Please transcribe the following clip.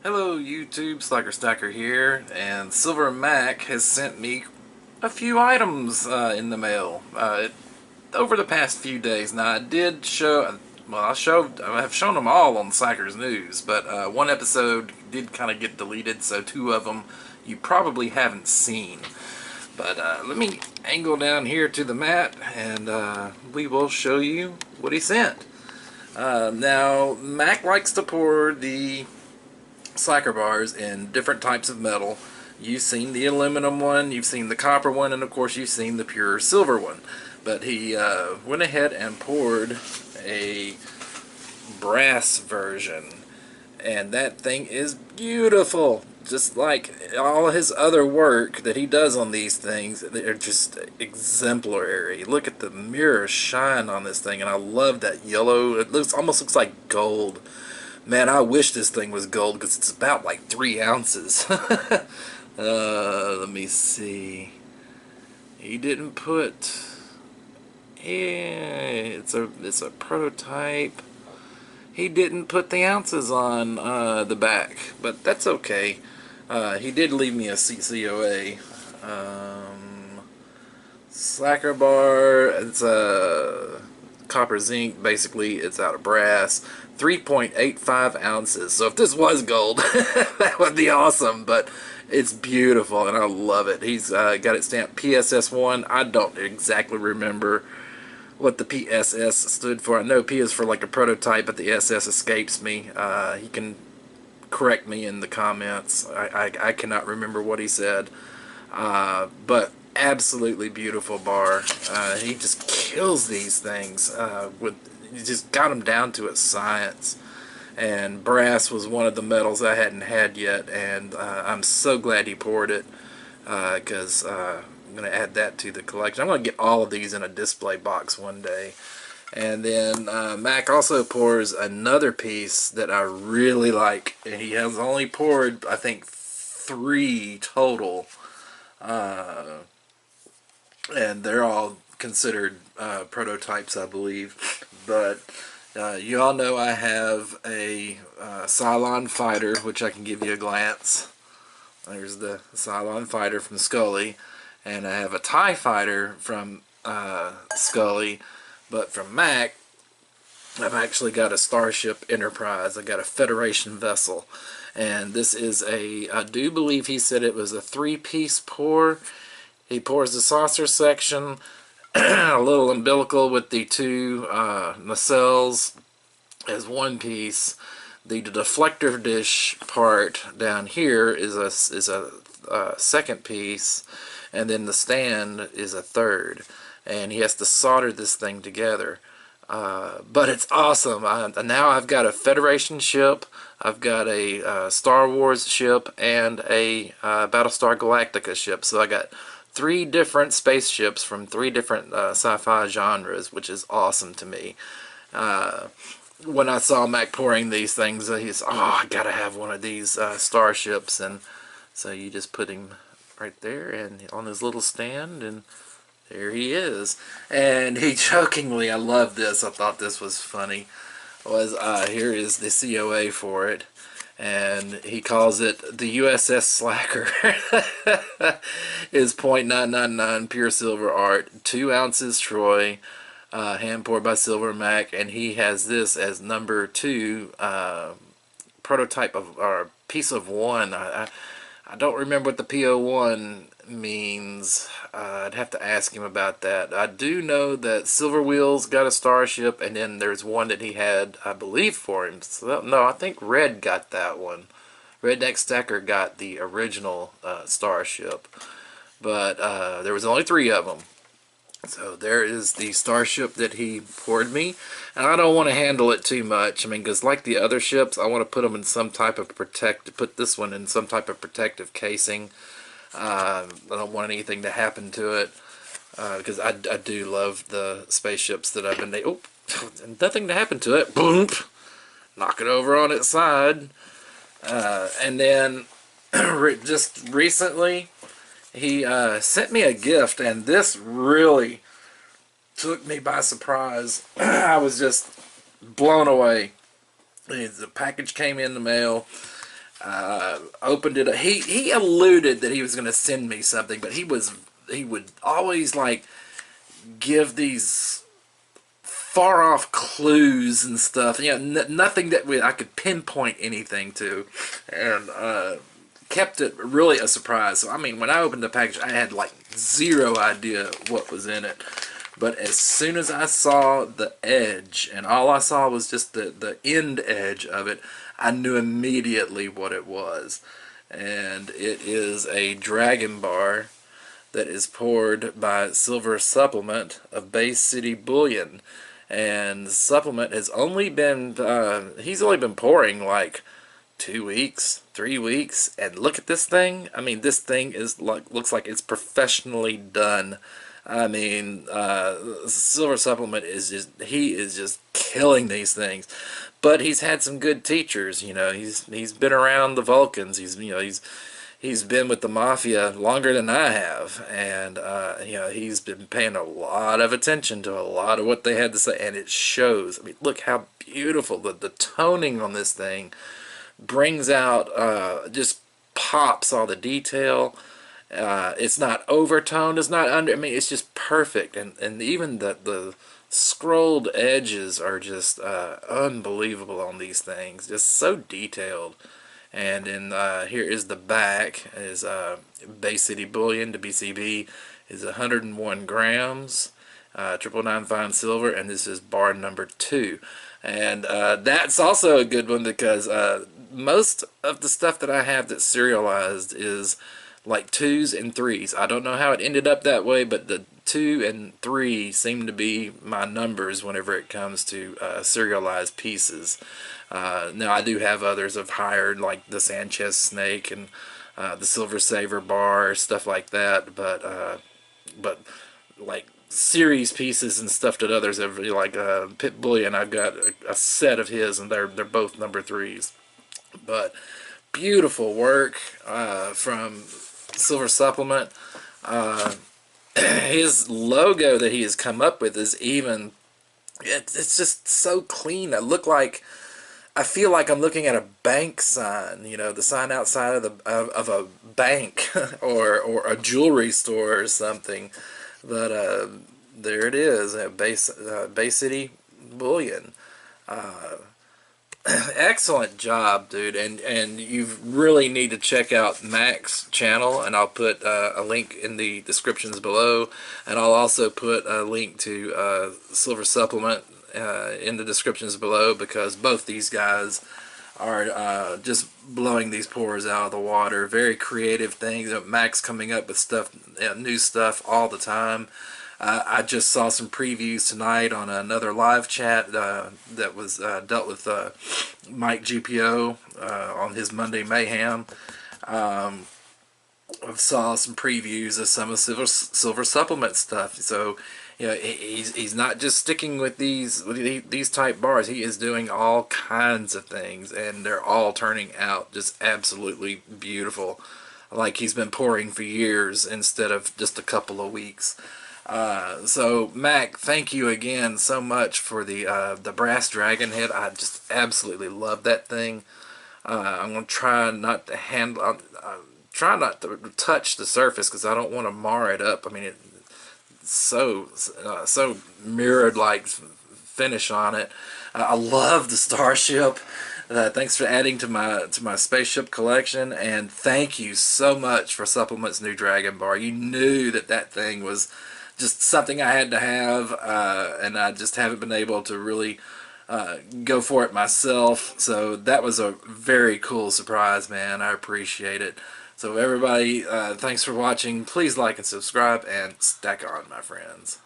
Hello YouTube, Slacker Stacker here, and Sliver Mac has sent me a few items in the mail over the past few days. Now I did show, well I have shown them all on Slacker's News, but one episode did kind of get deleted, so two of them you probably haven't seen. But let me angle down here to the mat and we will show you what he sent. Now Mac likes to pour the Slacker bars in different types of metal. You've seen the aluminum one, you've seen the copper one, and of course you've seen the pure silver one. But he went ahead and poured a brass version, and that thing is beautiful. Just like all his other work that he does on these things, they're just exemplary. Look at the mirror shine on this thing, and I love that yellow. It almost looks like gold. Man, I wish this thing was gold because it's about like 3 ounces. Let me see. He didn't put. Yeah, it's a prototype. He didn't put the ounces on the back, but that's okay. He did leave me a CCOA. Slacker bar. It's a copper zinc. Basically, it's out of brass. 3.85 ounces. So if this was gold, that would be awesome. But it's beautiful, and I love it. He's got it stamped PSS1. I don't exactly remember what the PSS stood for. I know P is for like a prototype, but the SS escapes me. He can correct me in the comments. I cannot remember what he said. But absolutely beautiful bar. He just kills these things you just got them down to its science. And brass was one of the metals I hadn't had yet, and I'm so glad he poured it because I'm going to add that to the collection. I'm going to get all of these in a display box one day. And then Mac also pours another piece that I really like, and he has only poured, I think, 3 total, and they're all considered prototypes, I believe. But you all know I have a Cylon fighter, which I can give you a glance. There's the Cylon fighter from Scully, and I have a TIE fighter from Scully, but from Mac I've actually got a Starship Enterprise. I got a Federation vessel, and this is I do believe he said it was a 3-piece pour. He pours the saucer section, a little umbilical with the 2 nacelles as 1 piece. The deflector dish part down here is a 2nd piece, and then the stand is a 3rd. And he has to solder this thing together. But it's awesome. Now I've got a Federation ship, I've got a Star Wars ship, and a Battlestar Galactica ship. So I got 3 different spaceships from 3 different sci-fi genres, which is awesome to me. When I saw Mac pouring these things, he's, I gotta have one of these starships, and so you just put him right there and on his little stand, and there he is. And he jokingly, I love this, I thought this was funny, was here is the COA for it, and he calls it the USS Slacker. Is .999 pure silver art, 2 ounces Troy, hand poured by Sliver Mac, and he has this as number 2 prototype of, or piece of 1. I don't remember what the PO1 means. I'd have to ask him about that. I do know that Silver Wheels got a starship, and then there's one that he had, I believe, for him. So, no, I think Red got that one. Redneck Stacker got the original starship. But there was only 3 of them. So there is the starship that he poured me, and I don't want to handle it too much. I mean, because like the other ships, I want to put them in some type of put this one in some type of protective casing. I don't want anything to happen to it, because I do love the spaceships that I've been. Oh, nothing to happen to it. Boom, knock it over on its side, and then just recently, he sent me a gift, and this really took me by surprise. I was just blown away. The package came in the mail, Opened it. He alluded that he was going to send me something, but he would always like give these far off clues and stuff. You know, nothing that I could pinpoint anything to, and kept it really a surprise. So I mean, when I opened the package, I had like zero idea what was in it. But as soon as I saw the edge, and all I saw was just the end edge of it, I knew immediately what it was. And it is a Dragon Bar that is poured by Silver Supplement of Bay City Bullion. And Supplement has only been, he's only been pouring like 2 weeks, 3 weeks, and look at this thing. I mean, this thing is like, looks like it's professionally done. I mean, Silver Supplement is just, he is just killing these things. But he's had some good teachers, you know. He's been around the Vulcans. He's been with the Mafia longer than I have, and you know, he's been paying a lot of attention to a lot of what they had to say, and it shows. I mean, look how beautiful the toning on this thing brings out, just pops all the detail. It's not overtoned, it's not under, I mean, it's just perfect, and even the scrolled edges are just unbelievable on these things, just so detailed. And then here is the back, is Bay City Bullion to BCB is 101 grams, 999 fine silver, and this is bar number 2. And that's also a good one because most of the stuff that I have that's serialized is like 2s and 3s. I don't know how it ended up that way, but the 2 and 3 seem to be my numbers whenever it comes to serialized pieces. Now I do have others I've hired, like the Sanchez Snake and the Silver Saver Bar, stuff like that, but like series pieces and stuff that others have, like Pit Bullion, I've got a set of his, and they're both number 3s. But beautiful work from Silver Supplement. His logo that he has come up with is even, it's just so clean. I feel like I'm looking at a bank sign, you know, the sign outside of a bank or a jewelry store or something. But there it is, Bay City Bullion. Excellent job, dude, and you really need to check out Mac's channel, and I'll put a link in the descriptions below, and I'll also put a link to Silver Supplement in the descriptions below, because both these guys are just blowing these pours out of the water. Very creative things. Mac's coming up with stuff, new stuff all the time. I just saw some previews tonight on another live chat that was dealt with Mike GPO on his Monday Mayhem. I saw some previews of some of Silver Supplement stuff. So, you know, he's not just sticking with these type bars. He is doing all kinds of things, and they're all turning out just absolutely beautiful. Like he's been pouring for years instead of just a couple of weeks. So Mac, thank you again so much for the brass dragon head. I just absolutely love that thing. I'm gonna try not to handle, try not to touch the surface because I don't want to mar it up. I mean, it's so mirrored like finish on it. I love the starship. Thanks for adding to my spaceship collection, and thank you so much for Supplement's new Dragon Bar. You knew that thing was just something I had to have, and I just haven't been able to really go for it myself. So that was a very cool surprise, man. I appreciate it. So everybody, thanks for watching. Please like and subscribe, and stack on, my friends.